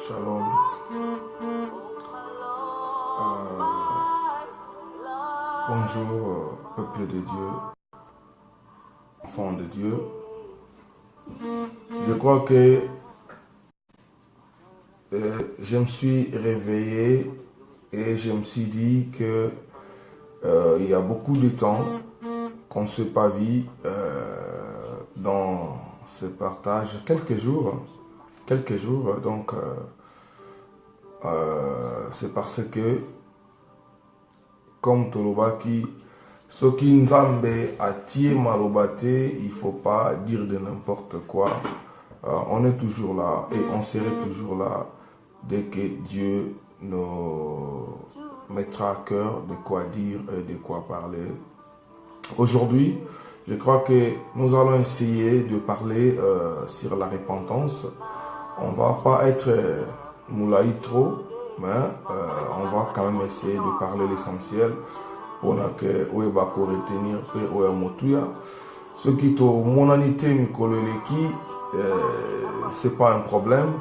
Shalom. Bonjour, peuple de Dieu, enfants de Dieu. Je crois que je me suis réveillé et je me suis dit que il y a beaucoup de temps qu'on se pavie dans ce partage, quelques jours, donc c'est parce que comme Tolobaki, ce qui Nzambe a tié malobate, il ne faut pas dire de n'importe quoi. On est toujours là et on serait toujours là dès que Dieu nous mettra à cœur de quoi dire et de quoi parler. Aujourd'hui, je crois que nous allons essayer de parler sur la repentance. On ne va pas être moulaï trop, mais on va quand même essayer de parler l'essentiel pour que on va retenir et on motuya. Ce qui est mon anité mikololeki, c'est pas un problème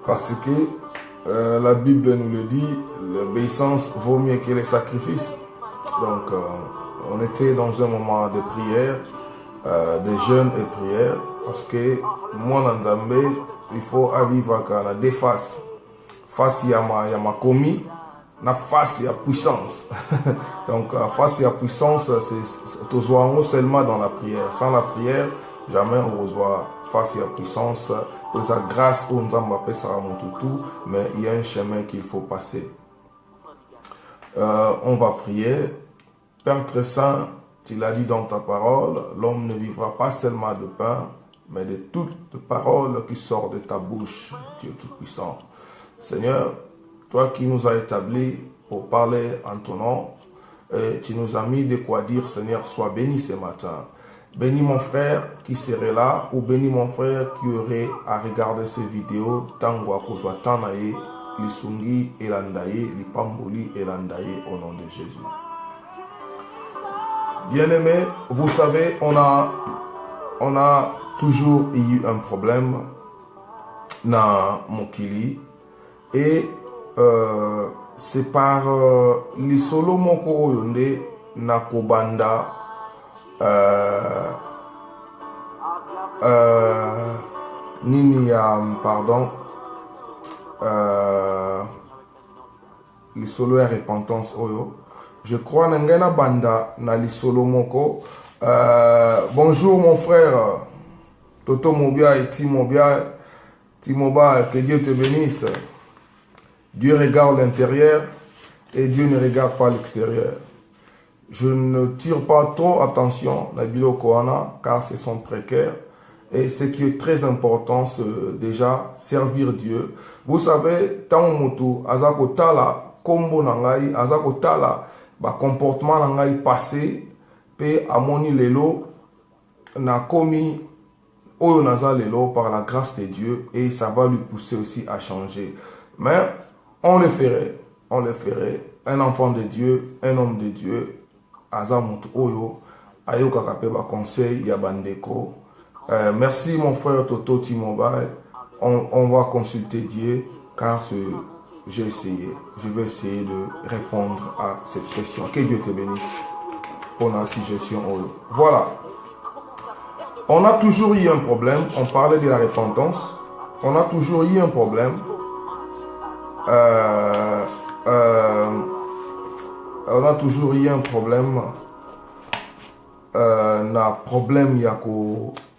parce que la Bible nous le dit, l'obéissance vaut mieux que les sacrifices. Donc on était dans un moment de prière, de jeûne et prière, parce que moi en Zambé, il faut vivre à deux faces. Face il y a ma commis, na face il y a puissance. Donc face il y a puissance, c'est toujours seulement dans la prière. Sans la prière, jamais on reçoit face il y a puissance. Pour sa grâce, on Zambapé sera mon toutou, mais il y a un chemin qu'il faut passer. On va prier. Père très saint, tu l'as dit dans ta parole, l'homme ne vivra pas seulement de pain, mais de toutes paroles qui sortent de ta bouche, Dieu Tout-Puissant. Seigneur, toi qui nous as établis pour parler en ton nom, et tu nous as mis de quoi dire, Seigneur, sois béni ce matin. Bénis mon frère qui serait là, ou bénis mon frère qui aurait à regarder ces vidéos, Tangwa Kozwa Tanaye, Lisungi Elandaye, Lipamboli Elandaye, au nom de Jésus. Bien-aimés, vous savez, on a toujours eu un problème dans Mokili et c'est par les solo moko oyonde na kobanda nini ya pardon les solo ya repentance oyo. Je crois Nangana Banda Nali Solomoko. Bonjour mon frère Toto Mobia et Timobia. Timoba, que Dieu te bénisse. Dieu regarde l'intérieur et Dieu ne regarde pas l'extérieur. Je ne tire pas trop attention à Bilo Koana car c'est son précaire. Et ce qui est très important, c'est déjà servir Dieu. Vous savez, tant motu azako tala kombo nangai azako tala ba comportement nangai passé pe amoni lelo na komi oyo naza lelo par la grâce de Dieu et ça va lui pousser aussi à changer. Mais on le ferait. Un enfant de Dieu, un homme de Dieu, azamutu oyo ayoka kape ba conseil ya bandeko. Merci mon frère Toto T-Mobile. On va consulter Dieu car j'ai essayé. Je vais essayer de répondre à cette question. Que Dieu te bénisse pour la suggestion. Voilà. On a toujours eu un problème. On parlait de la repentance. On a toujours eu un problème. On a toujours eu un problème. Na problème, il y a qu'à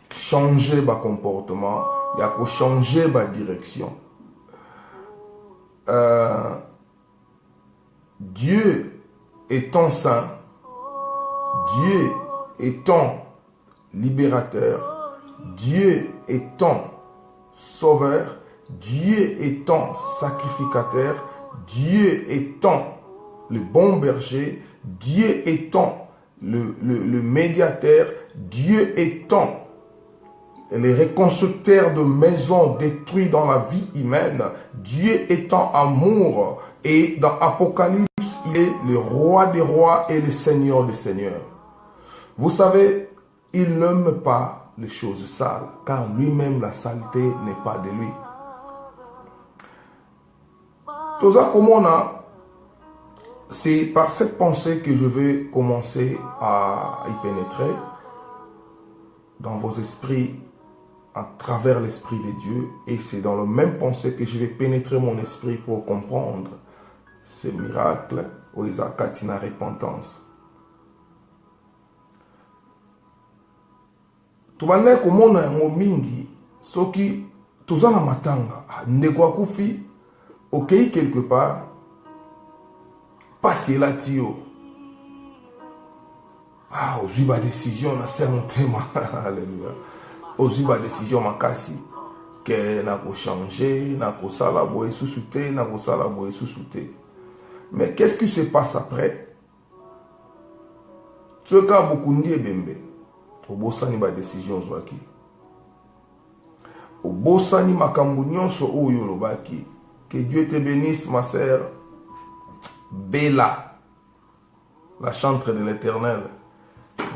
changer ma comportement. Il y a qu'à changer ma direction. Dieu étant saint, Dieu étant libérateur, Dieu étant sauveur, Dieu étant sacrificateur, Dieu étant le bon berger, Dieu étant le médiateur, Dieu étant les reconstructeurs de maisons détruites dans la vie humaine, Dieu étant amour, et dans Apocalypse, il est le roi des rois et le seigneur des seigneurs. Vous savez, il n'aime pas les choses sales, car lui-même la saleté n'est pas de lui. Tout ça, comment on a... C'est par cette pensée que je vais commencer à y pénétrer dans vos esprits à travers l'esprit de Dieu. Et c'est dans la même pensée que je vais pénétrer mon esprit pour comprendre ces miracles où ils ont la repentance. Tout le monde comment on a un mingi, ce qui tout ça na matanga, ndeko akufi, ok quelque part. Passer là tio. Ah, aujourd'hui ma décision na c'est mon thème. Alléluia. Aujourd'hui ma décision makasi que na ko changer, na ko sala boye sous-souté, na ko sala boye sous-souté. Mais qu'est-ce qui se passe après? Tu as beaucoup de bembe. Au bosani ba décision zwaki. Au bosani makambu nyonso oyo lobaki. Que Dieu te bénisse ma sœur. Bella, la chantre de l'Éternel.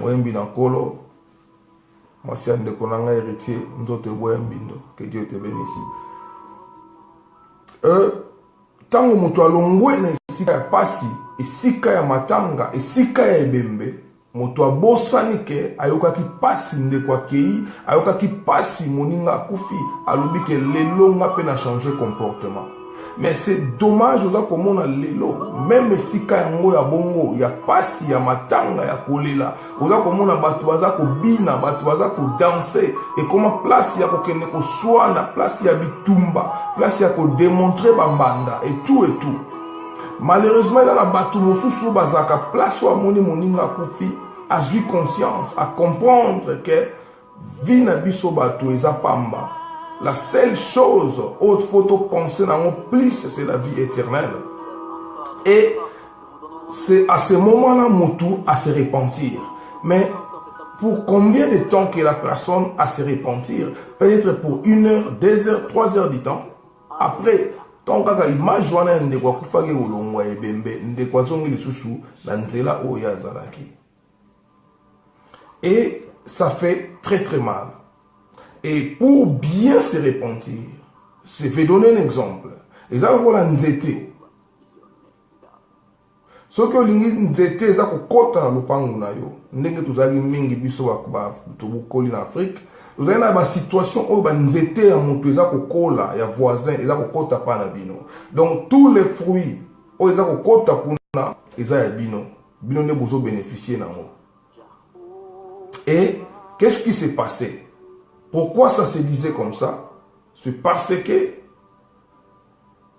Mwembi Nankolo, moi si de konanga héritier, nous te boyembindo, que Dieu te bénisse. Tango mutu alongwe na esika ya pasi, esika ya matanga, esika ya ebembe, mutu abosani ke ayokaki pasi ndeko akei, ayokaki pasi moninga akufi, alobi ke lelo nga pe na changer comportement. Mais c'est dommage aux comme on a l'élo, même si kayango ya bongo, ya pasi, ya matanga, ya kolela, aux comme on a batuaza ko bina, batuaza ko danser, et comment place ya ko kene ko soana, place ya bitumba, place ya ko démontrer bambanda, et tout et tout. Malheureusement, dans la batu mosusu bazaka, place wa moni moninga kufi, a eu conscience, à comprendre que vie na biso batu eza pamba. La seule chose, autre photo penser dans mon plus, c'est la vie éternelle. Et c'est à ce moment-là, Moutou à se repentir. Mais pour combien de temps que la personne a se repentir? Peut-être pour 1 heure, 2 heures, 3 heures du temps. Après, tant que l'image, on a un dégoût qui fait que l'on voit un dégoût qui sous la nzela oya zalaki. Et ça fait très très mal. Et pour bien se repentir, je vais donner un exemple. Et ça, voilà nzete. Ce que nzete, ça que kota na lupangu na yo. Ndenge tuzali mingi biso ba tubukoli na Afrique. Vous avez une situation où nzete ya mutu eza kokola ya voisin, eza kota pa na bino. Donc tous les fruits où eza kota kuna eza ya bino. Bino ne bozo bénéficier nango. Et qu'est-ce qui s'est passé? Pourquoi ça se disait comme ça? C'est parce que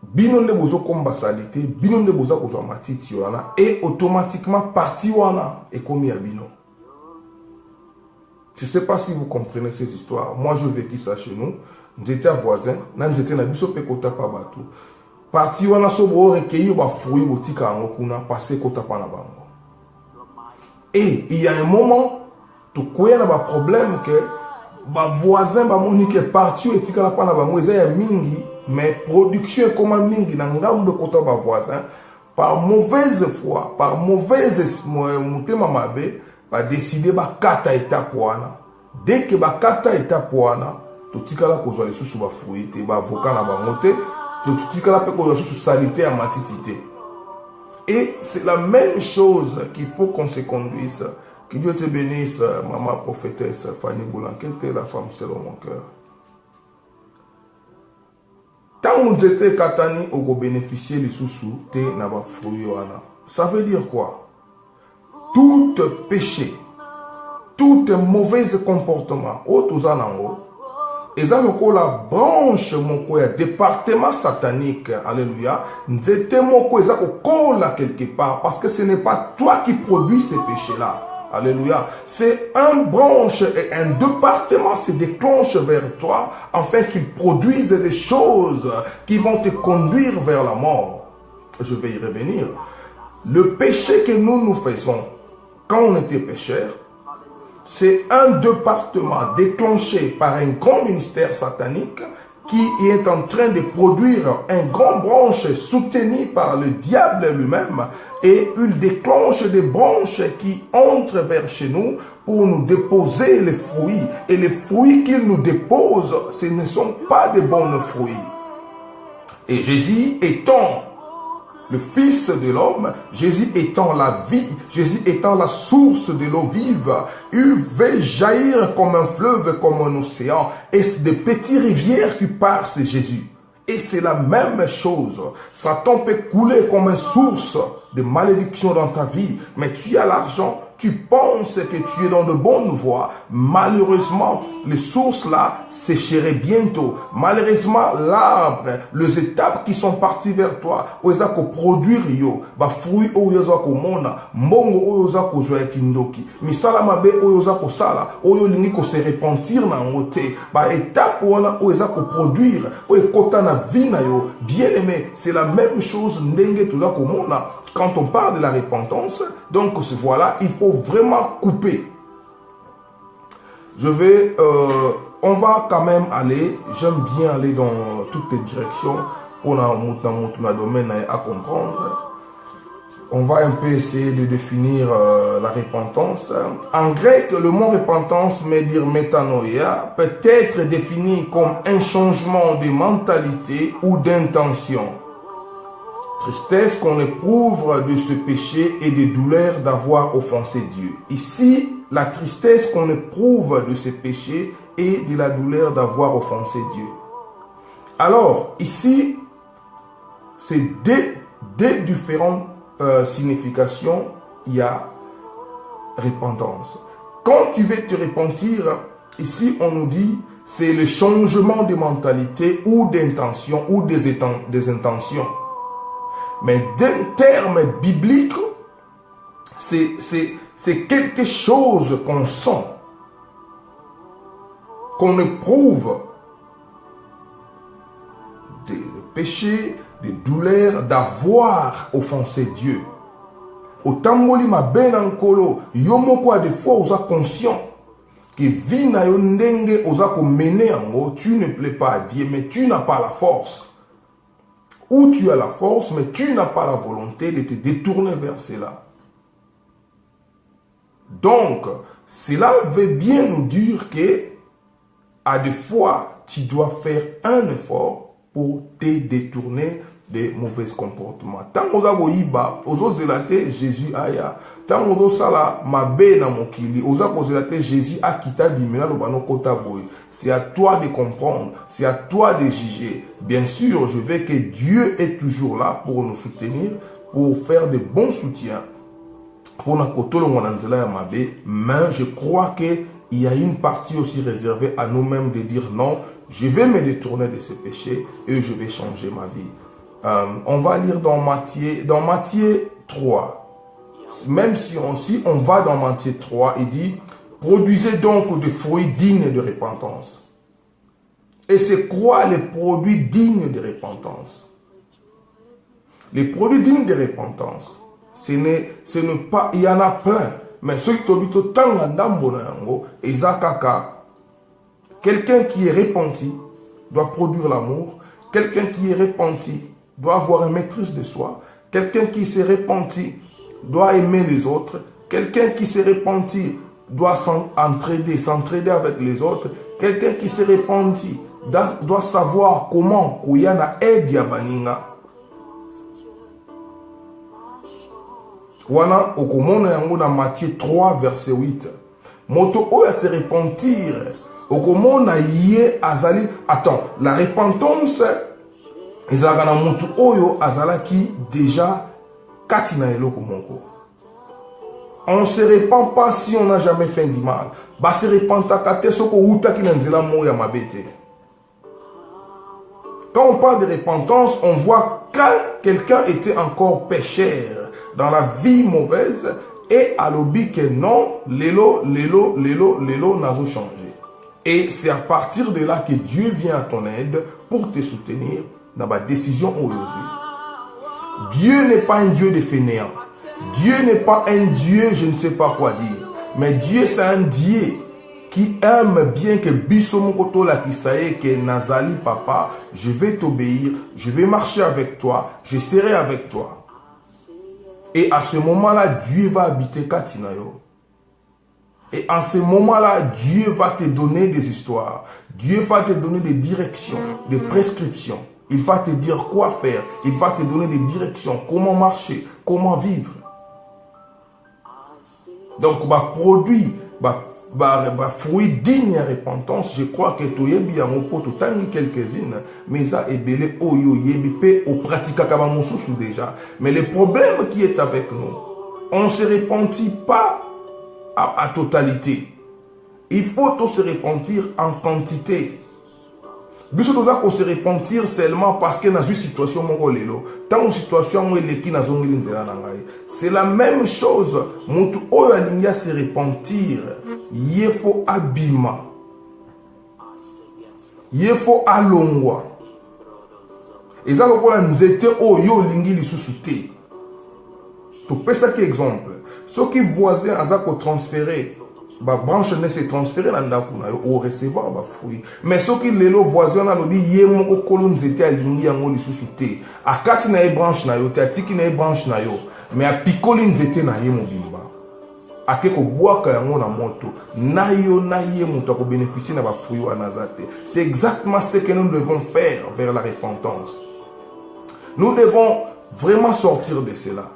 bino nde bozo komba salite, bino nde bozo kozwa matiti wana et automatiquement parti wana et komi ya bino. Je ne sais pas si vous comprenez ces histoires. Moi je vécu ça chez nous. J'étais voisin, nan j'étais na biso pe kota pa batu. Parti wana so bo recueillir ba fruits botika ngo kuna passer kota pa na bango. Et il y a un moment tu koya na ba problème que ba voisin ba monique parti et tika la pa na bango eza ya mingi mais production comme mingi na ngambo de kota ba voisin par mauvaise foi, par mauvaise mutema mabe ba décider ba kata étape wana. Dès que ba kata étape wana, to tika la kozwa les sous ba fruit te ba avocat na bango te, to tika la pe kozwa sous salité à matitité. Et c'est la même chose qu'il faut qu'on se conduise. Que Dieu te bénisse, maman prophétesse Fanny Boulanquette, la femme selon mon cœur. Tant que vous êtes katani, vous bénéficiez les sous-sous, te naba fruit wana. Ça veut dire quoi? Tout péché, tout mauvais comportement, autres anango, et ça la branche mon koya département satanique, alléluia, nzete mon koya kola quelque part, parce que ce n'est pas toi qui produis ces péchés-là. Alléluia. C'est un branche et un département se déclenche vers toi afin qu'ils produisent des choses qui vont te conduire vers la mort. Je vais y revenir. Le péché que nous faisons quand on était pécheurs, c'est un département déclenché par un grand ministère satanique qui est en train de produire un grand branche soutenu par le diable lui-même et il déclenche des branches qui entrent vers chez nous pour nous déposer les fruits. Et les fruits qu'il nous dépose, ce ne sont pas de bons fruits. Et Jésus étant le Fils de l'homme, Jésus étant la vie, Jésus étant la source de l'eau vive, il va jaillir comme un fleuve, comme un océan, et c'est des petites rivières qui partent, c'est Jésus. Et c'est la même chose. Satan peut couler comme une source de malédiction dans ta vie, mais tu as l'argent, tu penses que tu es dans de bonnes voies. Malheureusement, les sources là sécheraient bientôt. Malheureusement, l'arbre, les étapes qui sont parties vers toi, oza ko produire yo, ba fruit oza ko mona, mbongo oza ko joya kindoki, misala mabe oza ko sala, oyo lingi ko se repentir na ngote, ba étape oza ko produire, oyo kota na vie na yo. Bien aimé, c'est la même chose ndenge toza ko mona. Quand on parle de la repentance, donc voilà, il faut vraiment couper. On va quand même aller, j'aime bien aller dans toutes les directions pour dans domaine à comprendre. On va un peu essayer de définir la repentance. En grec, le mot repentance, veut dire métanoïa, peut être défini comme un changement de mentalité ou d'intention. Tristesse qu'on éprouve de ce péché et des douleurs d'avoir offensé Dieu. Ici, la tristesse qu'on éprouve de ce péché et de la douleur d'avoir offensé Dieu. Alors, ici, c'est deux différentes significations. Il y a repentance. Quand tu veux te repentir, ici, on nous dit, c'est le changement de mentalité ou d'intention ou des intentions. Mais d'un terme biblique, c'est quelque chose qu'on sent, qu'on éprouve, des péchés, des douleurs, d'avoir offensé Dieu. Otamboli ma ben ankolo, yomoko a des fois osa conscient que vie na yo ndenge osa ko mener ango, tu ne plais pas à Dieu, mais tu n'as pas la force. Ou tu as la force, mais tu n'as pas la volonté de te détourner vers cela. Donc, cela veut bien nous dire que, à des fois, tu dois faire un effort pour te détourner des mauvais comportements. Tant que vous avez Jésus aya, tant que vous avez mabe na mokili, vous avez Jésus a quitté bimena lo bano kota boy. C'est à toi de comprendre, c'est à toi de juger. Bien sûr, je veux que Dieu est toujours là pour nous soutenir, pour faire de bons soutiens. Pour na kotolo mwananzela ya mabe, mais je crois que il y a une partie aussi réservée à nous-mêmes de dire non, je vais me détourner de ce péché et je vais changer ma vie. On va lire dans Matthieu 3. Même si on va dans Matthieu 3, il dit, produisez donc des fruits dignes de repentance. Et c'est quoi les produits dignes de repentance? Les produits dignes de repentance, ce n'est pas, il y en a plein. Mais ceux qui ont tant d'ambo, quelqu'un qui est repenti doit produire l'amour. Quelqu'un qui est repenti doit avoir une maîtrise de soi. Quelqu'un qui s'est repenti doit aimer les autres. Quelqu'un qui s'est repenti doit s'entraider avec les autres. Quelqu'un qui s'est repenti doit savoir comment Kouyana aide Yabaninga. Wana okomona yango na Matthieu 3 verset 8. Moto oya se repentir. Okomona ye azali. Attends, la repentance ezalaka na moto oyo azalaki déjà katina eloko moko. On ne se repent pas si on n'a jamais fait du mal. Ba se repentaka te soko utaki na nzela mo ya mabete. Quand on parle de repentance, on voit que quelqu'un était encore pécheur dans la vie mauvaise et à l'obi que non, l'élo n'a pas changé. Et c'est à partir de là que Dieu vient à ton aide pour te soutenir dans ma décision aujourd'hui. Dieu n'est pas un Dieu de fainéants. Dieu n'est pas un Dieu, je ne sais pas quoi dire. Mais Dieu, c'est un Dieu qui aime bien que Bissomokoto la Kisaye, que Nazali papa, je vais t'obéir, je vais marcher avec toi, je serai avec toi. Et à ce moment-là, Dieu va habiter Katinayo. Et en ce moment-là, Dieu va te donner des histoires. Dieu va te donner des directions, des prescriptions. Il va te dire quoi faire. Il va te donner des directions, comment marcher, comment vivre. Donc, produit, fruit digne de repentance, je crois que tu yebi yango po totangi quelques-unes, mais ça est belé oyo yebi pe au pratika kaba mosusu déjà. Mais le problème qui est avec nous, on ne se repentit pas à totalité. Il faut tout se repentir en quantité. Biso toza ko se repentir seulement parce que dans une situation moko lelo, tant une situation où il est qui na zongeli nzela na ngai. C'est la même chose. Mutu oyo alingia se repentir, yefo abima. Yefo alongwa. Eza lokola nzete oyo lingi lisusu te. To pesa ki exemple. Ceux qui voisin aza ko transférer ba branche ne se transférer na ndaku na yo o recevoir ba fruit, mais ceux qui lelo voisin na lobi ye moko kolo nzete alingi yango lisusu te akati na ye branche na yo te atiki na ye branche na yo mais apikoli nzete na ye mobimba ake ko bwaka yango na moto na yo na ye moto ko bénéficier na ba fruit wana zate. C'est exactement ce que nous devons faire vers la repentance. Nous devons vraiment sortir de cela.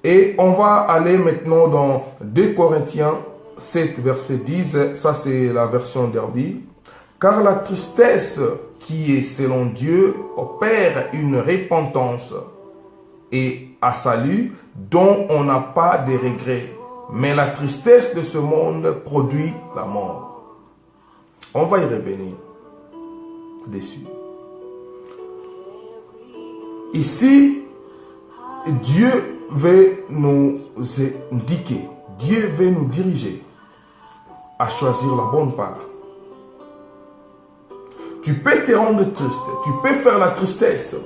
Et on va aller maintenant dans 2 Corinthiens 7, verset 10. Ça, c'est la version Derby. Car la tristesse qui est selon Dieu opère une repentance et un salut dont on n'a pas de regret. Mais la tristesse de ce monde produit la mort. On va y revenir dessus. Ici, Dieu veut nous indiquer, Dieu veut nous diriger à choisir la bonne part. Tu peux te rendre triste, tu peux faire la tristesse,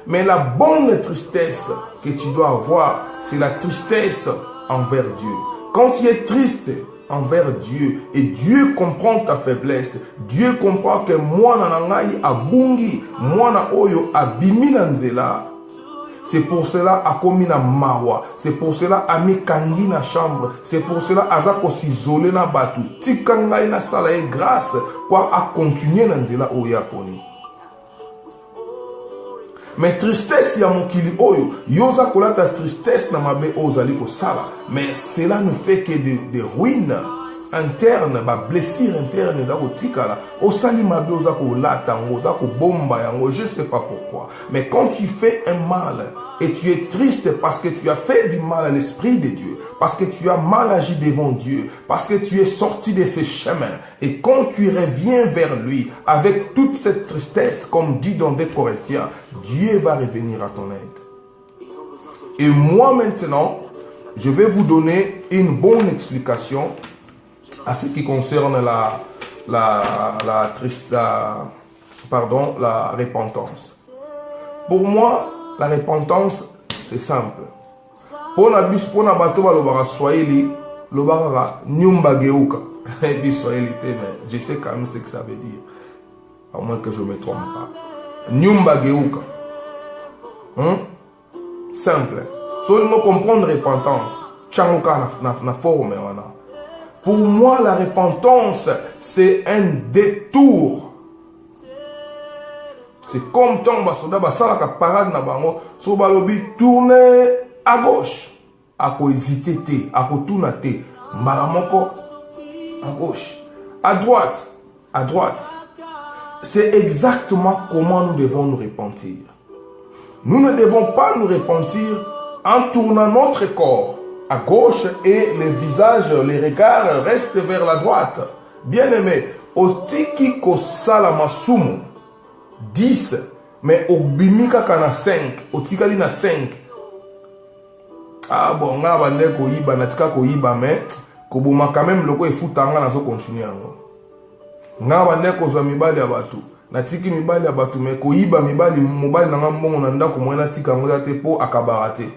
mais la bonne tristesse que tu dois avoir, c'est la tristesse envers Dieu. Quand tu es triste envers Dieu et Dieu comprend ta faiblesse, Dieu comprend que moi nanangai abungi, moi na oyo abimi na nzela. C'est pour cela a commis na mawa. C'est pour cela a mis kangi na chambre. C'est pour cela a ko s'isoler na batu. Tikangai na salaye grâce quoi a continuer na nzela oya poni. Mais tristesse ya mokili oyo yoza kolata tristesse na mabe ozali ko sala. Mais cela ne fait que de ruines interne, blessure interne, osali mabe ozako lata, ozako bomba yango, je sais pas pourquoi. Mais quand tu fais un mal et tu es triste parce que tu as fait du mal à l'esprit de Dieu, parce que tu as mal agi devant Dieu, parce que tu es sorti de ses chemins, et quand tu reviens vers lui avec toute cette tristesse, comme dit dans 2 Corinthiens, Dieu va revenir à ton aide. Et moi maintenant, je vais vous donner une bonne explication à ce qui concerne la repentance. Pour moi, la repentance, c'est simple. Pour na bato ba lobara swahili, lobara nyumba geuka. Je sais quand même ce que ça veut dire. À moins que je ne me trompe pas. Nyumba geuka. Simple. Si on comprendre repentance, changoka na forme wana. Pour moi, la repentance, c'est un détour. C'est comme tant basoda basala ka parade na bango, so balobi tourner à gauche, à ko hésiter te, à ko tourner te, malamoko à gauche, à droite, à droite. C'est exactement comment nous devons nous repentir. Nous ne devons pas nous repentir en tournant notre corps à gauche et le visage, les regards restent vers la droite. Bien aimé, otiki ko salama sumu 10, mais obimika kana 5, otikali na 5. Ah bon, nga bande ko yiba na tika ko yiba mais ko boma quand même loko efutanga na so continuer yango. Nga bande ko zo mibali ya batu. Na tiki mibali ya batu mais ko yiba mibali mobali na ngambongo na ndako mwena tika ngoza te po akabarate.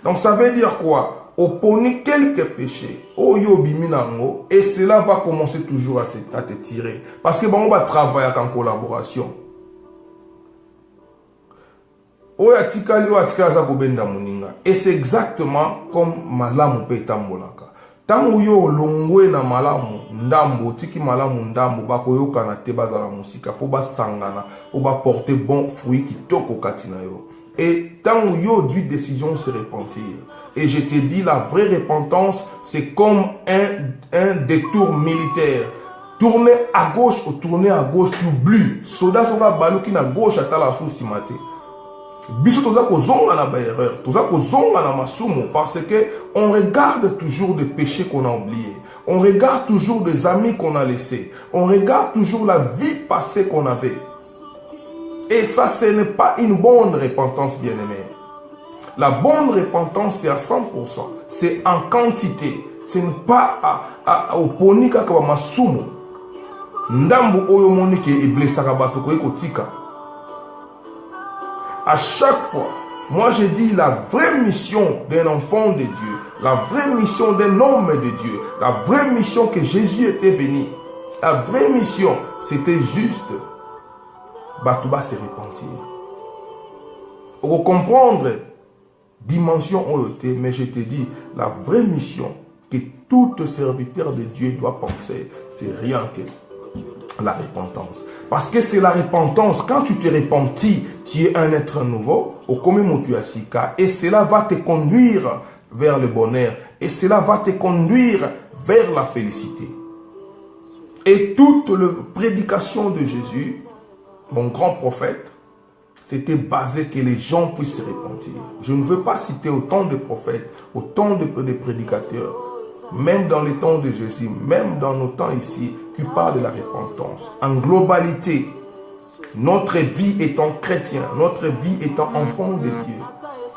Donc ça veut dire quoi? Opposer quelques péchés, et cela va commencer toujours à te tirer. Parce que on va travailler en collaboration. Et c'est exactement comme malamu pe tambolaka. Tango yo longwe na malamu ndambo tiki malamu ndambo bakoyokana te bazala musika fo basangana fo porter bon fruit kitoko kati na yo. Et tant yo dû décision se repentir. Et je te dis, la vraie repentance, c'est comme un détour militaire. Tourner à gauche ou tourner à gauche, tu oublies. Soda soga baluki na gauche à la souci maté. Biso toza ko zonga na ba erreur, toza ko zonga na masumo parce que on regarde toujours des péchés qu'on a oubliés. On regarde toujours des amis qu'on a laissés. On regarde toujours la vie passée qu'on avait. Et ça, ce n'est pas une bonne repentance, bien-aimé. La bonne repentance, c'est à 100%. C'est en quantité. Ce n'est pas au ponika kaba masumo. Ndambu oyo monike e blessaka bato ko ekotika. À chaque fois, moi je dis la vraie mission d'un enfant de Dieu, la vraie mission d'un homme de Dieu, la vraie mission que Jésus était venu, la vraie mission, c'était juste Batouba se repentir. Pour comprendre dimension OET, mais je te dis, la vraie mission que tout serviteur de Dieu doit penser, c'est rien que la repentance. Parce que c'est la repentance. Quand tu te repentis, tu es un être nouveau, au commun tu as et cela va te conduire vers le bonheur. Et cela va te conduire vers la félicité. Et toute la prédication de Jésus, mon grand prophète, c'était basé que les gens puissent se repentir. Je ne veux pas citer autant de prophètes, autant de prédicateurs, même dans les temps de Jésus, même dans nos temps ici, qui parlent de la repentance. En globalité, notre vie étant chrétien, notre vie étant enfant de Dieu,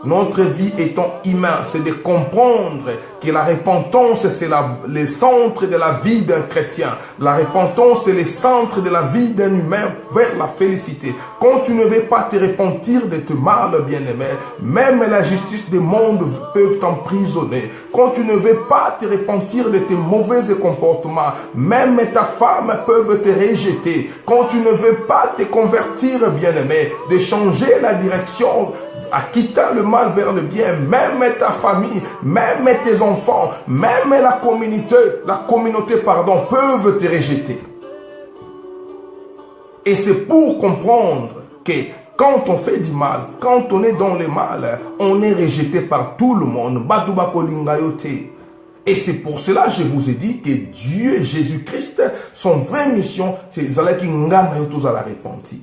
notre vie étant humain, c'est de comprendre que la repentance, c'est le centre de la vie d'un chrétien. La repentance, c'est le centre de la vie d'un humain vers la félicité. Quand tu ne veux pas te repentir de tes mal, bien-aimé, même la justice du monde peut t'emprisonner. Quand tu ne veux pas te repentir de tes mauvais comportements, même ta femme peut te rejeter. Quand tu ne veux pas te convertir, bien-aimé, de changer la direction, à quitter le mal vers le bien, même ta famille, même tes enfants, même la communauté, peuvent te rejeter. Et c'est pour comprendre que quand on fait du mal, quand on est dans le mal, on est rejeté par tout le monde. Et c'est pour cela que je vous ai dit que Dieu, Jésus-Christ, son vraie mission, c'est de la repentir.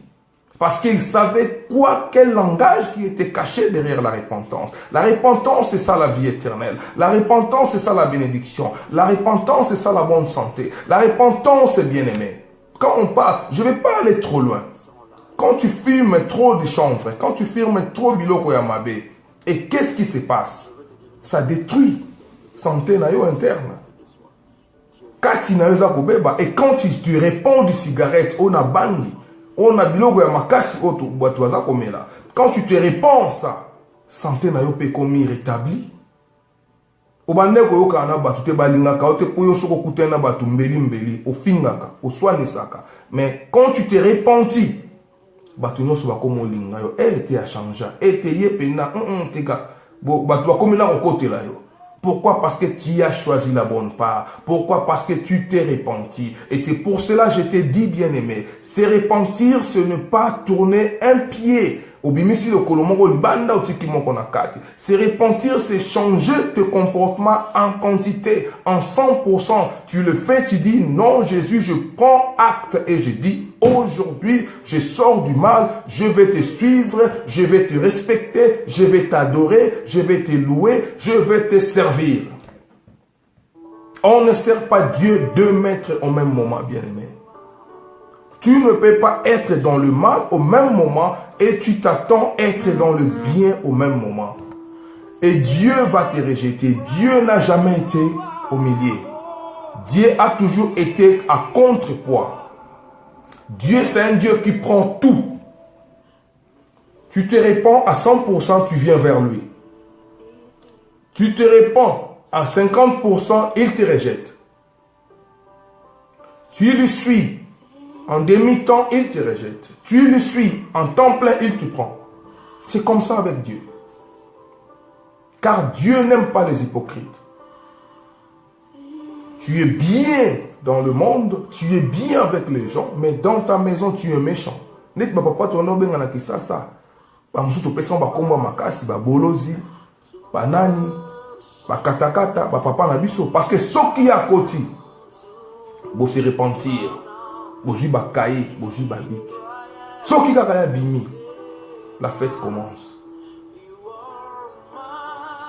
Parce qu'il savait quel langage qui était caché derrière la repentance. La repentance, c'est ça la vie éternelle. La repentance, c'est ça la bénédiction. La repentance, c'est ça la bonne santé. La repentance, c'est bien aimé. Quand on parle, je ne vais pas aller trop loin. Quand tu fumes trop de chanvre, quand tu fumes trop biloko yamabe, et qu'est-ce qui se passe? Ça détruit santé interne. Et quand tu réponds de cigarette, on a bangi. On a biloko ya makasi oto boatoza komela. Quand tu te répands ça, santé na yo pe komi rétabli. Obandeko yo kana batu te balingaka ote poyo soko kutena batu mbeli ofingaka, oswanisaka. Mais quand tu te repentis, batu nyoso bakomo linga yo, te a changé, te yepena, teka, batu bakomina okotela yo. Pourquoi? Parce que tu as choisi la bonne part. Pourquoi? Parce que tu t'es repenti. Et c'est pour cela que je t'ai dit, bien-aimé, c'est repentir, ce n'est pas tourner un pied. C'est repentir, c'est changer tes comportements en quantité, en 100%. Tu le fais, tu dis, non Jésus, je prends acte et je dis, aujourd'hui, je sors du mal, je vais te suivre, je vais te respecter, je vais t'adorer, je vais te louer, je vais te servir. On ne sert pas Dieu 2 mètres au même moment, bien-aimé. Tu ne peux pas être dans le mal au même moment et tu t'attends être dans le bien au même moment. Et Dieu va te rejeter. Dieu n'a jamais été au milieu. Dieu a toujours été à contrepoids. Dieu, c'est un Dieu qui prend tout. Tu te répands à 100%, tu viens vers lui. Tu te répands à 50%, il te rejette. Tu le suis. En demi-temps, il te rejette. Tu le suis. En temps plein, il te prend. C'est comme ça avec Dieu. Car Dieu n'aime pas les hypocrites. Tu es bien dans le monde, tu es bien avec les gens, mais dans ta maison, tu es méchant. Net ba papa ton obenga na kisasa. Ba musu to pesa ba komba makasi, ba bolozi, ba nani, ba katakata, ba papa na biso. Parce que ce qui a côté, bo se repentir, bo ju ba kaye, bo ju ba bik. Ce qui a bimi, la fête commence.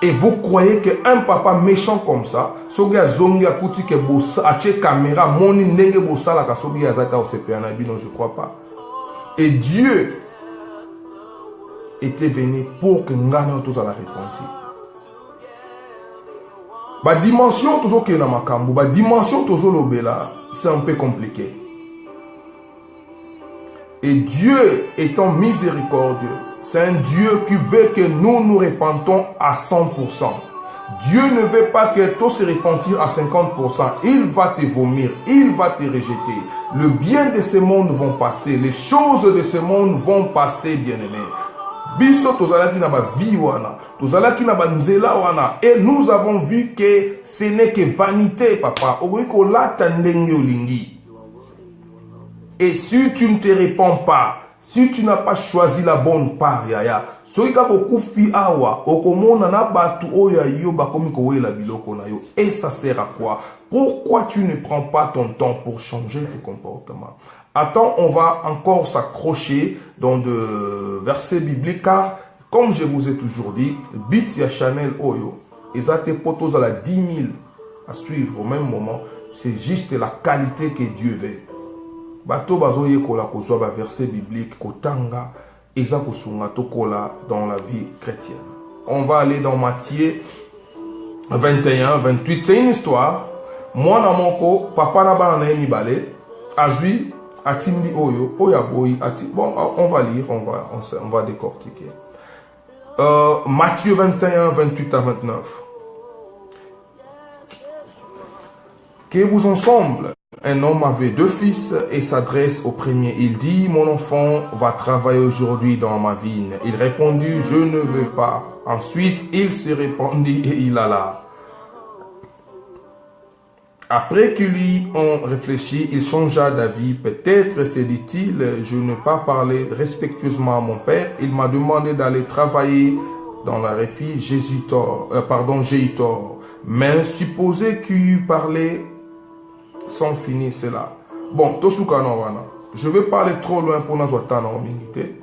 Et vous croyez qu'un papa méchant comme ça, sogi a zongi a kuti ke bossa, a tche caméra, moni nenge bossa la ka sogi a zata o sepe anabi, non je crois pas. Et Dieu était venu pour que nous ayons tous à la repentir. La dimension toujours qui est dans ma cambo, la dimension toujours l'obéla, c'est un peu compliqué. Et Dieu étant miséricordieux, c'est un Dieu qui veut que nous nous repentons à 100%. Dieu ne veut pas que tout se repentir à 50%. Il va te vomir, il va te rejeter. Le bien de ce monde vont passer, les choses de ce monde vont passer, bien-aimés. Biso tozalaki na ba vie wana, tozalaki na ba nzela wana, et nous avons vu que ce n'est que vanité, papa. Oiko lata ndenge olingi. Et si tu ne te réponds pas, si tu n'as pas choisi la bonne part, yaya, et ça sert à quoi? Pourquoi tu ne prends pas ton temps pour changer tes comportements? Attends, on va encore s'accrocher dans de versets bibliques, car comme je vous ai toujours dit, bit ya Chanel Oyo, et ça te potos à la 10 000 à suivre au même moment, c'est juste la qualité que Dieu veut. Bato bazoye kola kozwa ba verset biblique kotanga eza kosunga tokola dans la vie chrétienne. On va aller dans Matthieu 21, 28. C'est une histoire. Moi na moko papa na bana na mibale azui atindi oyo oya boy ati. Bon, on va lire, on va décortiquer. Matthieu 21, 28 à 29. Que vous ensemble. Un homme avait 2 fils et s'adresse au premier. Il dit, mon enfant va travailler aujourd'hui dans ma vigne. Il répondit, je ne veux pas. Ensuite, il se répandit et il alla. Après qu'ils lui ont réfléchi, il changea d'avis. Peut-être, se dit-il, je n'ai pas parlé respectueusement à mon père. Il m'a demandé d'aller travailler dans la réfie. J'ai eu tort. Mais supposez qu'il eût parlé sans finir cela. Bon, je vais parler trop loin pour nous attendre en minute.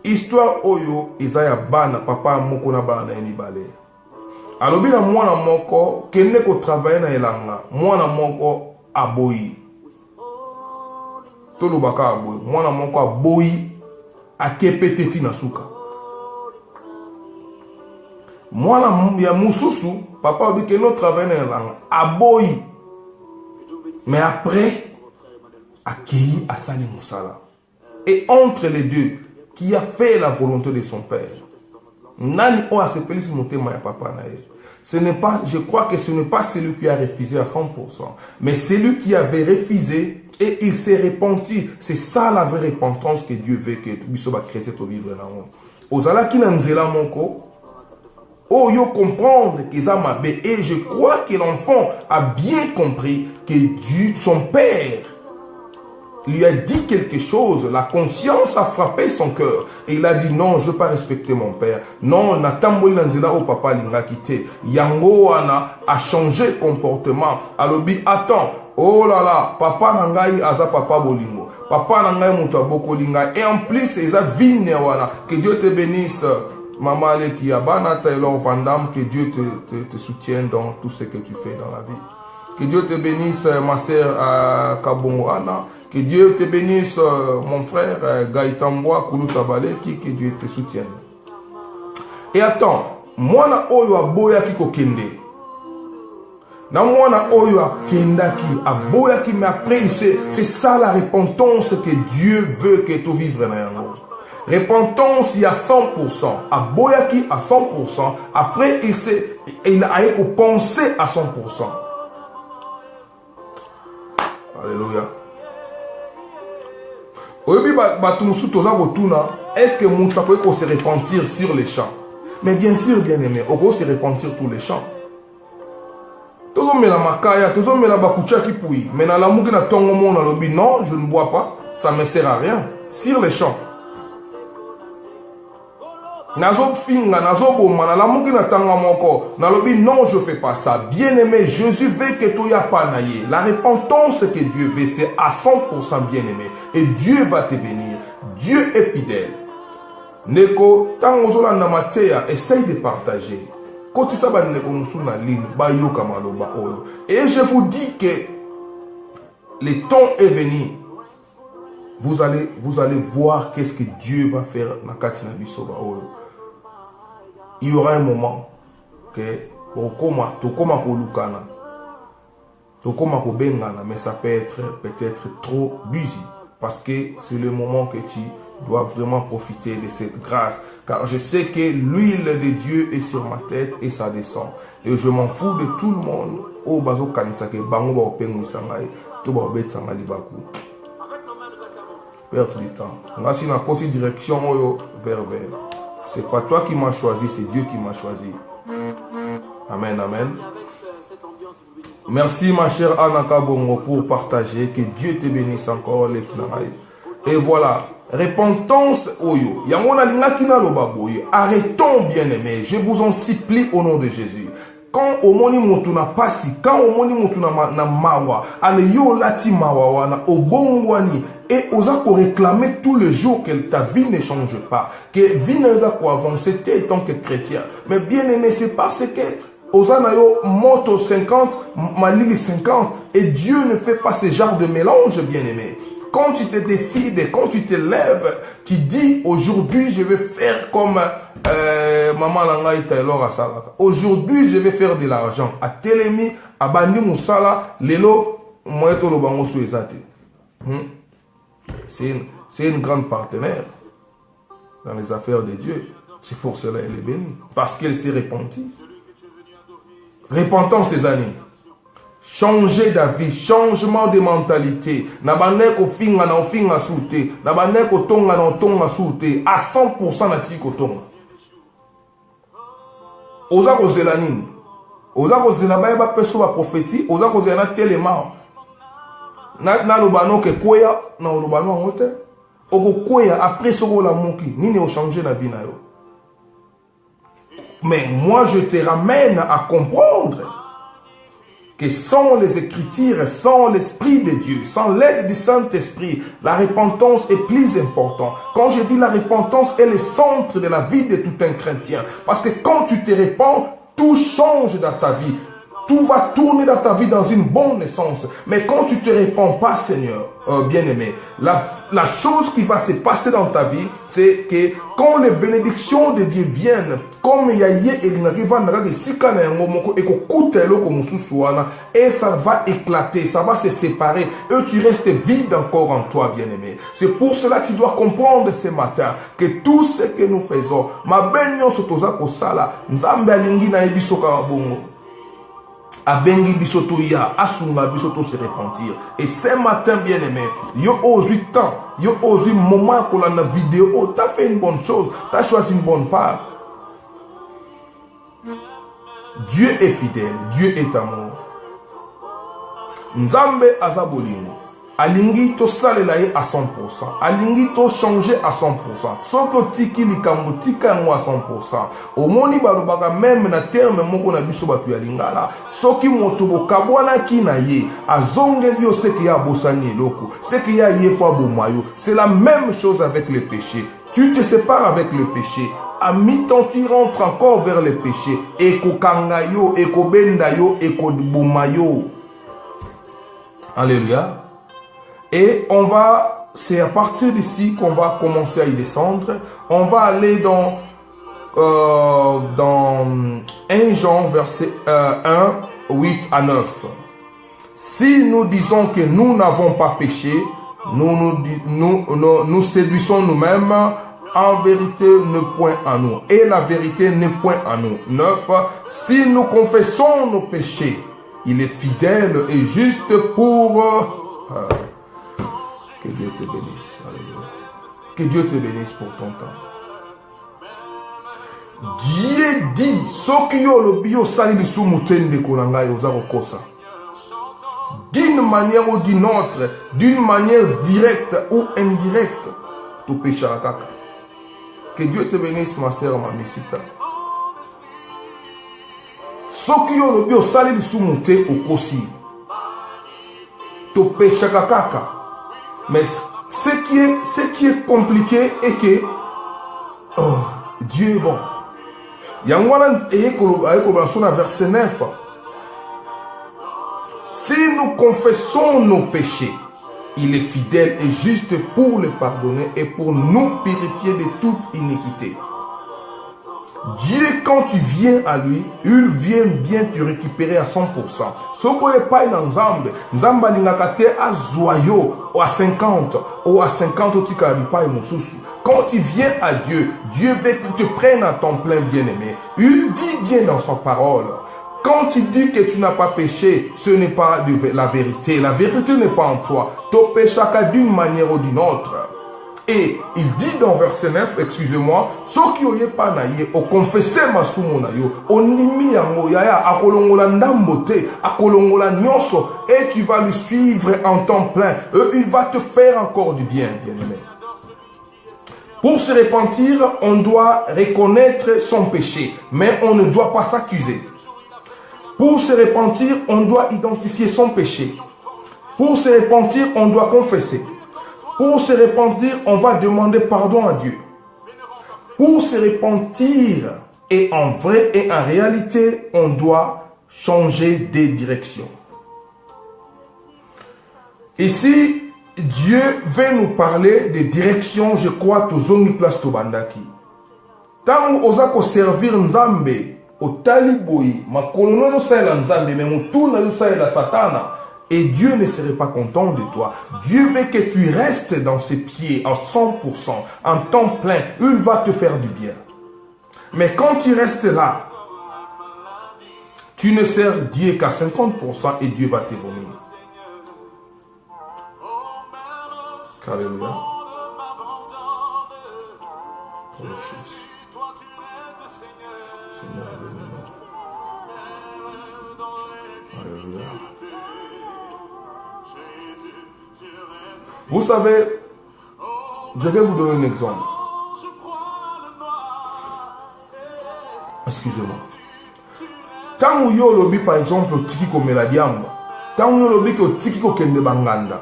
Histoire oyo Isaiah bana papa moko na bana ni bale. Alobi na mwana moko kende ko travailler na elanga. Mwana moko aboyi. Tolo baka aboyi. Mwana moko aboyi akepeteti na suka. Mwana ya mususu papa obi kende travailler na elanga. Aboyi. Mais après, accueilli à Sali Moussala. Et entre les deux, qui a fait la volonté de son père. Nani o a sepeli si monté ma papa nae. Ce n'est pas, je crois que ce n'est pas celui qui a refusé à 100%, mais celui qui avait refusé et il s'est repenti. C'est ça la vraie repentance que Dieu veut que bisoba chrétien to vivre là. Ozala ki na nzela moko. Oh, yo comprendre qu'ils ont mabé. Et je crois que l'enfant a bien compris que Dieu, son père, lui a dit quelque chose. La conscience a frappé son cœur. Et il a dit non, je ne veux pas respecter mon père. Non, Natambo Lanzela au papa Linga quitté. Yango Ana a changé de comportement. Alobi, attends. Oh là là, papa Nangai aza papa bolingo. Papa Nangai mutaboko linga. Et en plus, c'est ça vine wana. Que Dieu te bénisse. Maman Aleki Abana Taylor Vandam, que Dieu te soutienne dans tout ce que tu fais dans la vie. Que Dieu te bénisse, ma sœur Kabongo Anna. Que Dieu te bénisse, mon frère Gaïtamboa Koulutabaleki. Que Dieu te soutienne. Et attends, moi na oyo aboya ki kokende. Na moi na oyo akendaki aboya ki, mais après c'est ça la repentance que Dieu veut que tu vives dans yango. Repentance, il y a 100%. À Boyaki, à 100%. Après, il a pensé à 100%. Alléluia. Est-ce que mon tapé peut se repentir sur les champs? Mais bien sûr, bien aimé, on peut se repentir tous les champs. Tozo mela makaya, tozo mela bakucha ki pouyi. Mais na lamuki na tongo mo na lobi, non, je ne bois pas. Ça ne me sert à rien. Sur les champs. Nazo finga, nazo boma, na lamuki na tanga moko. Na lobi, non, je fais pas ça. Bien-aimé, Jésus veut que tu ya pas naïe. La repentance que Dieu veut, c'est à 100% bien-aimé. Et Dieu va te bénir. Dieu est fidèle. Neko, tango zolanda mateya, essaye de partager. Et je vous dis que le temps est venu. Vous allez voir qu'est-ce que Dieu va faire. Il y aura un moment que mais ça peut être peut-être trop busy. Parce que c'est le moment que tu dois vraiment profiter de cette grâce. Car je sais que l'huile de Dieu est sur ma tête et ça descend. Et je m'en fous de tout le monde. Oh, bazo kanisake, bango ba opengu sangai, to ba obetanga libaku. Perdre du temps. Ngasi na kosi direction vers. C'est pas toi qui m'as choisi, c'est Dieu qui m'a choisi. Amen, amen. Merci ma chère Anna Kabongo pour partager. Que Dieu te bénisse encore les finailles. Et voilà. Repentance oyo. Yangona lingakina lobaboye. Arrêtons bien aimé. Je vous en supplie au nom de Jésus. Quand au moni motuna pasi, quand au moni motuna na mawa, ale yo lati mawa wana obongwani et osako réclamer tous les jours que ta vie ne change pas, que vie ne va pas avancer en tant que chrétien. Mais bien aimé, c'est parce que Osana yo moto 50, malili 50 et Dieu ne fait pas ce genre de mélange bien aimé. Quand tu te décides, quand tu te lèves, tu dis aujourd'hui je vais faire comme Maman Langai Taylor à Salaka. Aujourd'hui je vais faire de l'argent. À Telemi, à Bandi Moussala, Lelo, Moeto Lobango Souezate. C'est une grande partenaire dans les affaires de Dieu. C'est pour cela qu'elle est bénie. Parce qu'elle s'est repentie. Repentons ces années. Changer d'avis, changement de mentalité. Nabaneko finga na finga soute. Nabaneko tonga na tonga soute. À 100% na tiko tonga. Oza kozela nini? Oza kozela ba ba peso ba prophétie. Oza kozela na telema. Na lobano ke koya na lobano ngote. Oko koya après soko la moki. Nini o changer na vie na yo. Mais moi je te ramène à comprendre que sans les Écritures, sans l'Esprit de Dieu, sans l'aide du Saint-Esprit, la repentance est plus importante. Quand je dis la repentance est le centre de la vie de tout un chrétien. Parce que quand tu te repens, tout change dans ta vie. Tout va tourner dans ta vie dans une bonne essence. Mais quand tu ne te repens pas, Seigneur, bien-aimé, la chose qui va se passer dans ta vie, c'est que quand les bénédictions de Dieu viennent, comme il y a et ça va éclater, ça va se séparer, et tu restes vide encore en toi, bien-aimé. C'est pour cela que tu dois comprendre ce matin que tout ce que nous faisons, ma benyo sotoza kosala, nzambe alingi na ebiso karabongo. Abengi bisoto ya, asunga bisoto se repentir. Et ce matin, bien aimé, yo ose temps, yo ose moment qu'on a la vidéo, t'as fait une bonne chose, t'as choisi une bonne part. Dieu est fidèle, Dieu est amour. Nzambe azabolingo. Alingi to salelaye à 100%. Alingi to changer à 100%. Soko tiki likambo tika ngo à 100%. Omoni balobaka même na terme moko na biso batu ya lingala. Soki moto bokabwana ki na ye. Azongeli yo seki ya bosani eloko. Seki ya ye po bomayo. C'est la même chose avec le péché. Tu te sépares avec le péché. À mi-temps, tu rentres encore vers le péché. Eko kangayo, eko bendayo, eko bomayo. Alléluia. Et c'est à partir d'ici qu'on va commencer à y descendre. On va aller dans 1 Jean, verset 1, 8 à 9. Si nous disons que nous n'avons pas péché, nous séduisons nous-mêmes, en vérité ne point à nous. Et la vérité n'est point à nous. 9. Si nous confessons nos péchés, il est fidèle et juste pour... que Dieu te bénisse. Alléluia. Que Dieu te bénisse pour ton temps. Dieu dit, soki yo lobi yo sali lisumu tende kolanga yo za kokosa. D'une manière ou d'une autre, d'une manière directe ou indirecte, tu pécheras kaka. Que Dieu te bénisse, ma sœur, ma messita. Soki yo lobi yo sali lisumu te okosi, tu pécheras kaka. Mais ce qui est compliqué est que Dieu est bon. Yangwana ayekoloba verset 9. Si nous confessons nos péchés, il est fidèle et juste pour les pardonner et pour nous purifier de toute iniquité. Dieu, quand tu viens à lui, il vient bien te récupérer à 100%. Ce qu'on n'est pas dans Nzambe, Nzambe alingakate à zoyo, ou à 50, ou à 50, ou pas quand tu viens à Dieu, Dieu veut que tu te prennes à ton plein bien-aimé. Il dit bien dans sa parole. Quand tu dis que tu n'as pas péché, ce n'est pas la vérité. La vérité n'est pas en toi. Tu péches d'une manière ou d'une autre. Et il dit dans verset 9, excusez-moi, ceux qui n'ont pas naïe, au confessé ma soumonayo, au nimi yango yaya, a kolongola ndambote, a kolongola nyonso, et tu vas lui suivre en temps plein. Il va te faire encore du bien, bien-aimé. Pour se repentir, on doit reconnaître son péché, mais on ne doit pas s'accuser. Pour se repentir, on doit identifier son péché. Pour se repentir, on doit confesser. Pour se repentir, on va demander pardon à Dieu. Pour se repentir, et en vrai et en réalité, on doit changer de direction. Ici, Dieu veut nous parler de direction, je crois, tous les places de Bandaki. Tant qu'on servir Nzambe, au taliboui, ma colonne no sa la Nzambe, mais mon tour no sa la Satana. Et Dieu ne serait pas content de toi. Dieu veut que tu restes dans ses pieds en 100%, en temps plein. Il va te faire du bien. Mais quand tu restes là, tu ne sers Dieu qu'à 50% et Dieu va te vomir. Alléluia. Oh, Jésus. Seigneur, bénis-nous. Alléluia. Vous savez, je vais vous donner un exemple. Excusez-moi. Quand vous avez lobby par exemple au tiki ko meladiamba, quand vous avez lobby au tiki ko kende banganda,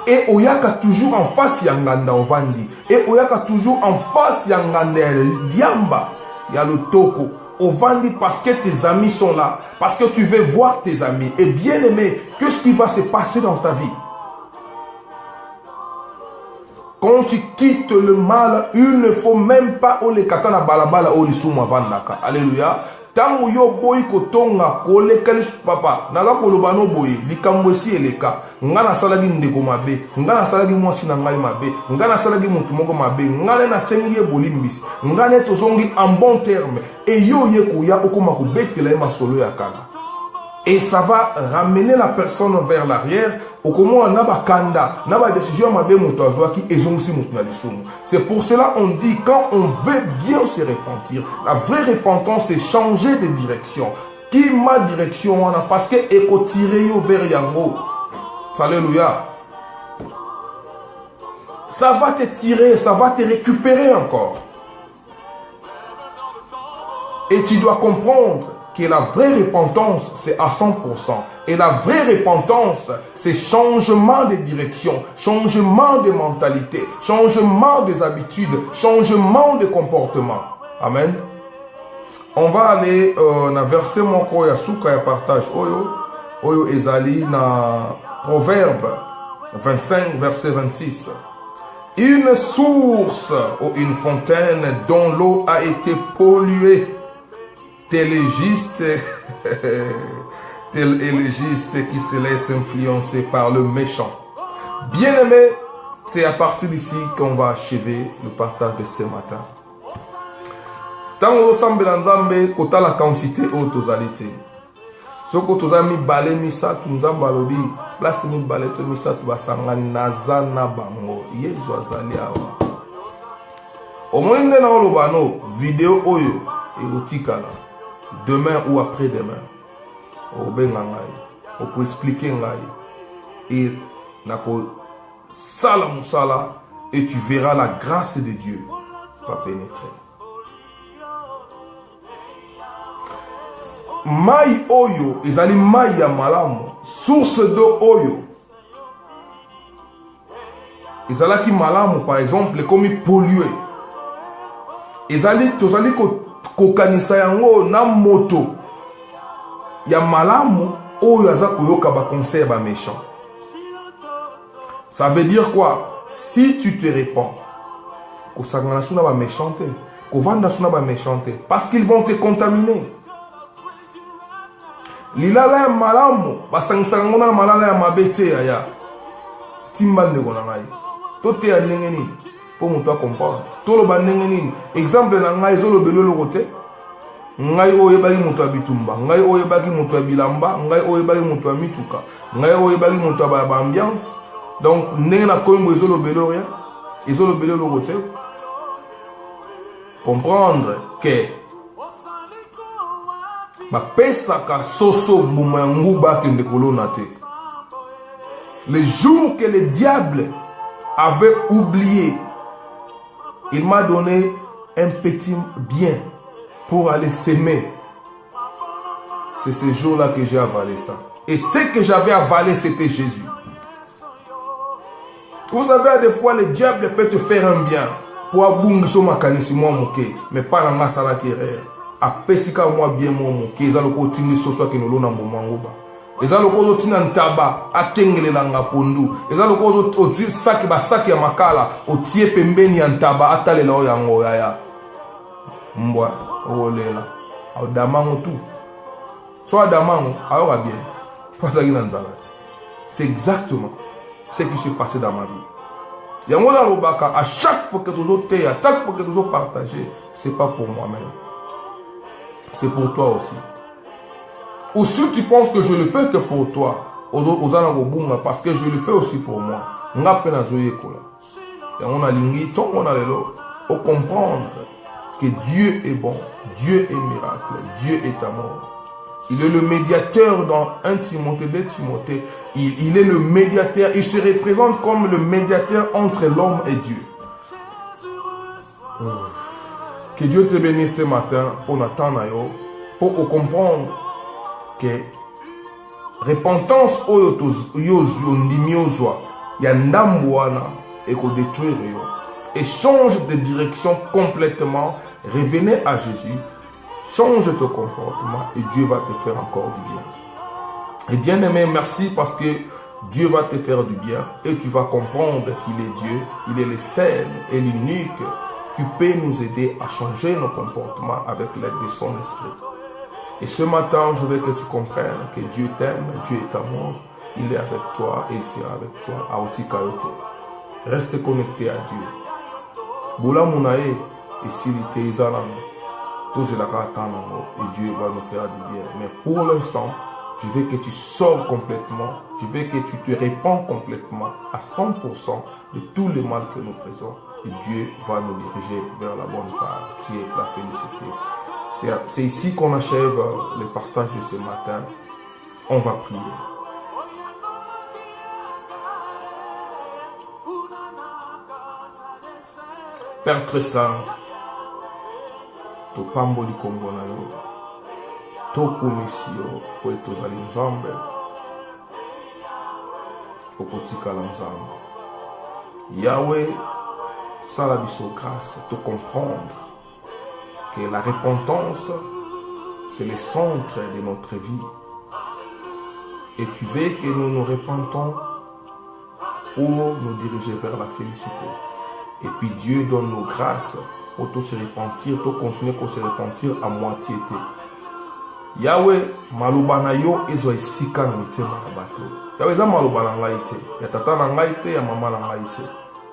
et oyaka toujours en face yanganda ovandi, et oyaka toujours en face yanganda diamba, ya le toko. Ovandi parce que tes amis sont là, parce que tu veux voir tes amis. Et bien aimé, qu'est-ce qui va se passer dans ta vie? Quand tu quittes le mal, il ne faut même pas ole katana balabala ole suma vandaka. Alléluia. Tango yo boy kotonga kole kalis papa. Naga kolobano boy likamwesi eleka. Ngana salagi ndeko mabe, ngana salagi mwasi na ngai mabe, ngana salagi mutu moko mabe, ngana na sengi bolimbisi, ngana tozongi en bon terme. Et yo yeko ya okoma ko betela ma solo ya kanga. Et ça va ramener la personne vers l'arrière. C'est pour cela qu'on dit quand on veut bien se repentir, la vraie repentance c'est changer de direction. Qui ma direction on a parce que eko tirer vers yango. Alléluia. Ça va te tirer, ça va te récupérer encore. Et tu dois comprendre que la vraie repentance, c'est à 100%. Et la vraie repentance, c'est changement de direction, changement de mentalité, changement des habitudes, changement de comportement. Amen. On va aller dans verset moko ya suka ya partage. Oyo ezali na Proverbe 25, verset 26. Une source ou une fontaine dont l'eau a été polluée. Tel élégiste qui se laisse influencer par le méchant. Bien-aimé, c'est à partir d'ici qu'on va achever le partage de ce matin. Tant que vous avez Nzambe, kota la quantité haute aux alités. Ce que vous avez mis balé misa, tu nous avez balobi, place mi balé to misa, tu vas s'engager nazana bango. Yesu azali awa. Au moins, il y a une vidéo oyo erotikala demain ou après-demain. On peut expliquer et sala musala et tu verras la grâce de Dieu va pénétrer. Mai oyo ezali mai ya malamu, source d'eau oyo ezalaki malamu par exemple comme pollué. Ezali tozali kokanisa yango na moto ya malamu oyo aza koyoka ba conseil ba méchant. Ça veut dire quoi? Si tu te répands, kosangana suna ba méchanté, kovanda suna ba méchanté, parce qu'ils vont te contaminer. Lilala ya malamu basangisa ngona malala ya mabete ya timbal de gonangai. Tote ya ndenge nini pour muto comprendre. Tolo ba ndenge nini? Exemple na ngai zolo belolo kote. Ngai oyebaki muto abitumba, ngai oyebaki muto abilamba, ngai oyebaki muto amituka, ngai oyebaki muto ba ambiance. Donc ndenge na koyimbo zolo belolo ya, zolo belolo kote. Comprendre que le jour que le diable avait oublié, il m'a donné un petit bien pour aller s'aimer. C'est ce jour-là que j'ai avalé ça. Et ce que j'avais avalé, c'était Jésus. Vous savez, des fois, le diable peut te faire un bien pour abounger son mécanisme, mais pas la masse à la terre. Apesika moi bien mon qui est aloko tindi soso ki nolo na momango ba ezaloko zo tina ntaba akengele la ngapondu ezaloko zo otu saki ba saki ya makala otie pembeni ya ntaba atalela o yango ya mbwa olela au damango tu so damango ayo bien pas ki na nzalati. C'est exactement ce qui s'est passé dans ma vie. Yango la robaka à chaque fois que tu te à chaque fois que tu partager, c'est pas pour moi-même. C'est pour toi aussi. Ou si tu penses que je le fais que pour toi, parce que je le fais aussi pour moi. Et on a l'ingé, on a l'élo, pour comprendre que Dieu est bon, Dieu est miracle, Dieu est amour. Il est le médiateur dans 1 Timothée, 2 Timothée. Il est le médiateur, il se représente comme le médiateur entre l'homme et Dieu. Que Dieu te bénisse ce matin pour pour comprendre que repentance et change de direction complètement. Revenez à Jésus, change ton comportement et Dieu va te faire encore du bien. Et bien aimé, merci parce que Dieu va te faire du bien et tu vas comprendre qu'il est Dieu, il est le seul et l'unique qui peut nous aider à changer nos comportements avec l'aide de son esprit. Et ce matin, je veux que tu comprennes que Dieu t'aime, Dieu est amour, il est avec toi et il sera avec toi à Otikayote. Reste connecté à Dieu. Boula Mounae, et s'il était Izalam, tout cela et Dieu va nous faire du bien. Mais pour l'instant, je veux que tu sors complètement, je veux que tu te répands complètement à 100% de tout le mal que nous faisons. Et Dieu va nous diriger vers la bonne part, qui est la félicité. C'est ici qu'on achève le partage de ce matin. On va prier. Père très saint, to pamboli kombo na yo, to kumisi yo, po etozali nzambe, okotikala nzambe. Yahweh, sala biso grâce, te comprendre que la repentance, c'est le centre de notre vie. Et tu veux que nous nous repentons pour nous diriger vers la félicité. Et puis Dieu donne nos grâces pour tout se repentir, tout continuer pour se repentir à moitié. Yahweh, malubana yo ezo esika na mitema ya bato. Yahweh za malubana ngai te, ya tata na ngai te, ya mama na ngai te,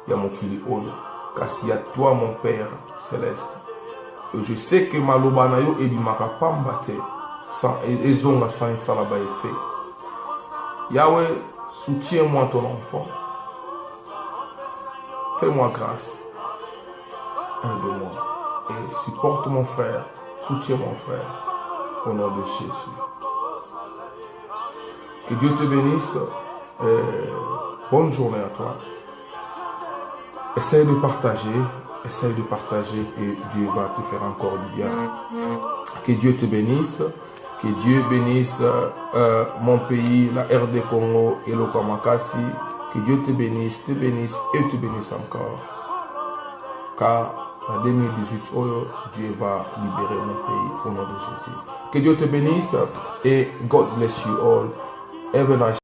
ya mokili oyo. Kasi ya toi mon Père céleste. Et je sais que malubana yo ebimaka pamba te, sans ezonga sans salaba effet. Yahweh, soutiens-moi ton enfant. Fais-moi grâce. aide-moi. Et supporte mon frère, soutiens mon frère, au nom de Jésus. Que Dieu te bénisse. Bonne journée à toi. Essaye de partager et Dieu va te faire encore du bien. Que Dieu te bénisse. Que Dieu bénisse mon pays, la RD Congo et le Kwamakasi. Que Dieu te bénisse et te bénisse encore. Car en 2018, Dieu va libérer mon pays au nom de Jésus. Que Dieu te bénisse et God bless you all. Have a nice